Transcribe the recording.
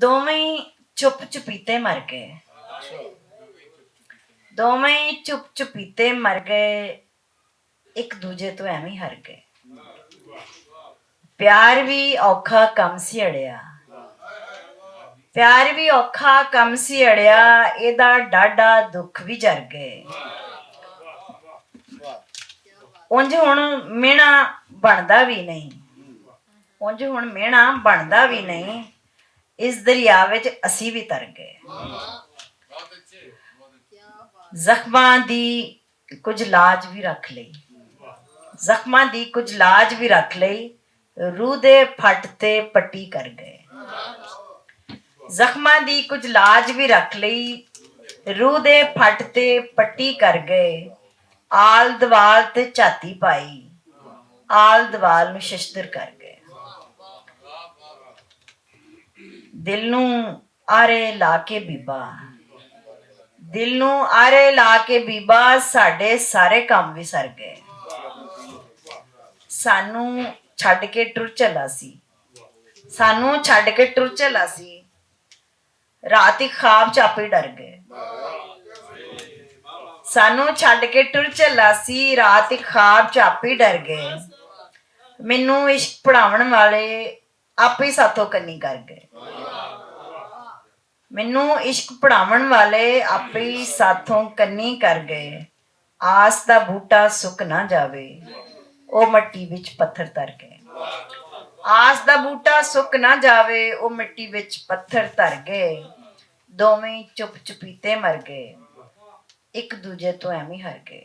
ਦੋਵੇਂ ਚੁੱਪ ਚੁਪੀਤੇ ਮਰ ਗਏ। ਦੋਵੇਂ ਚੁੱਪ ਚੁਪੀਤੇ ਮਰ ਗਏ, ਇੱਕ ਦੂਜੇ ਤੋਂ ਐਵੇਂ ਹਰ ਗਏ। ਪਿਆਰ ਵੀ ਔਖਾ ਕੰਮ ਸੀ ਅੜਿਆ, ਪਿਆਰ ਵੀ ਔਖਾ ਕੰਮ ਸੀ ਅੜਿਆ, ਇਹਦਾ ਡਾਢਾ ਦੁੱਖ ਵੀ ਜਰ ਗਏ। ਉਂਝ ਹੁਣ ਮਿਹਣਾ ਬਣਦਾ ਵੀ ਨਹੀਂ, ਉਂਝ ਹੁਣ ਮਿਹਣਾ ਬਣਦਾ ਵੀ ਨਹੀਂ, ਇਸ ਦਰਿਆ ਵਿੱਚ ਅਸੀਂ ਵੀ ਤਰ ਗਏ। ਜ਼ਖਮਾਂ ਦੀ ਕੁਝ ਲਾਜ ਵੀ ਰੱਖ ਲਈ, ਜ਼ਖਮਾਂ ਦੀ ਕੁਝ ਲਾਜ ਵੀ ਰੱਖ ਲਈ, ਰੂਹ ਦੇ ਫੱਟ ਤੇ ਪੱਟੀ ਕਰ ਗਏ। ਜ਼ਖਮਾਂ ਦੀ ਕੁਝ ਲਾਜ ਵੀ ਰੱਖ ਲਈ, ਰੂਹ ਦੇ ਫੱਟ ਤੇ ਪੱਟੀ ਕਰ ਗਏ। ਆਲ ਦਵਾਲ ਤੇ ਝਾਤੀ ਪਾਈ, ਆਲ ਦਵਾਲ ਨੂੰ ਸ਼ਸ਼ਤਰ ਕਰ ਗਏ। ਦਿਲ ਨੂੰ ਆਰੇ ਲਾ ਕੇ ਬੀਬਾ, ਦਿਲ ਨੂੰ ਆਰੇ ਲਾ ਕੇ ਬੀਬਾ, ਸਾਡੇ ਸਾਰੇ ਕੰਮ ਵੀ ਸਰ ਗਏ। ਸਾਨੂੰ ਛੱਡ ਕੇ ਟੁਰ ਚੱਲਾ ਸੀ, ਸਾਨੂੰ ਛੱਡ ਕੇ ਟੁਰ ਚੱਲਾ ਸੀ, ਰਾਤ ਇੱਕ ਖਾਬ ਚ ਆਪੇ ਡਰ ਗਏ। ਸਾਨੂੰ ਛੱਡ ਕੇ ਟੁਰ ਚੱਲਾ ਸੀ, ਰਾਤ ਇੱਕ ਖਾਬ ਚ ਆਪੇ ਡਰ ਗਏ। ਮੈਨੂੰ ਇਸ਼ਕ ਪੜਾਉਣ ਵਾਲੇ ਆਪੇ ਸਾਥੋਂ ਕੰਨੀ ਕਰ ਗਏ। ਮੈਨੂੰ ਇਸ਼ਕ ਪੜਾਉਣ ਵਾਲੇ ਆਪੇ ਸਾਥੋਂ ਕੰਨੀ ਕਰ ਗਏ। ਆਸ ਦਾ ਬੂਟਾ ਸੁੱਕ ਨਾ ਜਾਵੇ, ਉਹ ਮਿੱਟੀ ਵਿੱਚ ਪੱਥਰ ਧਰ ਗਏ। ਆਸ ਦਾ ਬੂਟਾ ਸੁੱਕ ਨਾ ਜਾਵੇ, ਉਹ ਮਿੱਟੀ ਵਿੱਚ ਪੱਥਰ ਧਰ ਗਏ। ਦੋਵੇਂ ਚੁੱਪ ਚੁਪੀਤੇ ਮਰ ਗਏ, ਇੱਕ ਦੂਜੇ ਤੋਂ ਐਵੇਂ ਹਰ ਗਏ।